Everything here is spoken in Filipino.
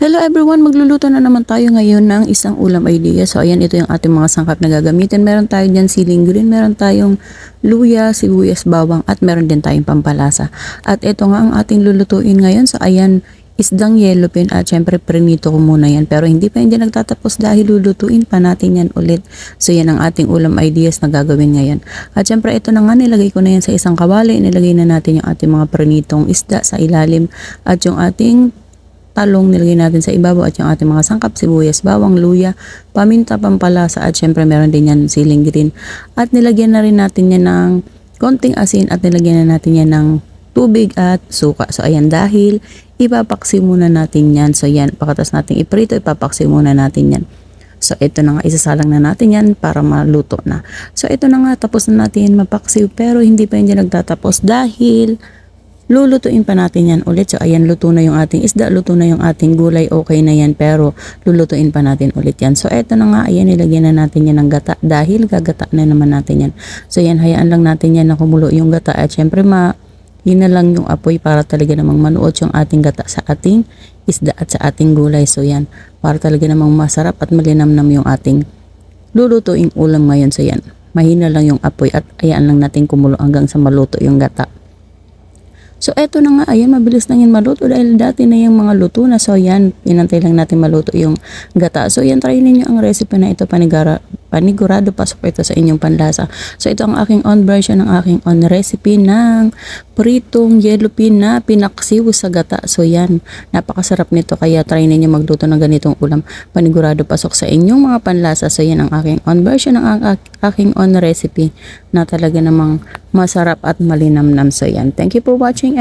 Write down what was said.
Hello everyone, magluluto na naman tayo ngayon ng isang ulam idea. So ayan, ito yung ating mga sangkap na gagamitin. Meron tayo dyan siling green, meron tayong luya, sibuyas, bawang at meron din tayong pampalasa. At ito nga ang ating lulutuin ngayon. So ayan, isdang yellowfin at syempre prinito ko muna yan. Pero hindi pa yan nagtatapos dahil lulutuin pa natin yan ulit. So yan ang ating ulam ideas na gagawin ngayon. At syempre ito na nga, nilagay ko na yan sa isang kawali. Nilagay na natin yung ating mga prinitong isda sa ilalim at yung ating talong nilagay natin sa ibabaw at yung ating mga sangkap, sibuyas, bawang, luya, paminta, pampalasa at syempre meron din yan siling green. At nilagyan na rin natin yan ng konting asin at nilagyan na natin yan ng tubig at suka. So ayan, dahil ipapaksi muna natin yan. So yan, pagkatas natin iprito, ipapaksi muna natin yan. So ito na nga, isasalang na natin yan para maluto na. So ito na nga, tapos na natin mapaksiw pero hindi pa yan nagtatapos dahil lulutuin pa natin yan ulit. So ayan, luto na yung ating isda, luto na yung ating gulay, okay na yan, pero lulutuin pa natin ulit yan. So eto na nga, ayan, nilagyan na natin yan ng gata dahil gagata na naman natin yan. So yan, hayaan lang natin yan na kumulo yung gata at syempre hina lang yung apoy para talaga namang manuot yung ating gata sa ating isda at sa ating gulay. So yan, para talaga namang masarap at malinamnam yung ating lulutuing ulam ngayon. So yan, mahina lang yung apoy at hayaan lang natin kumulo hanggang sa maluto yung gata. So eto na nga, ayan, mabilis lang yan maluto dahil dati na yung mga luto na. So yan, pinantay lang natin maluto yung gata. So yan, try ninyo ang recipe na ito, panigurado pasok ito sa inyong panlasa. So ito ang aking own version ng aking own recipe ng pritong yellowfin na pinaksiw sa gata. So yan, napakasarap nito, kaya try ninyo magluto ng ganitong ulam. Panigurado pasok sa inyong mga panlasa. So yan ang aking own version ng aking own recipe na talaga namang masarap at malinamnam. So yan, thank you for watching.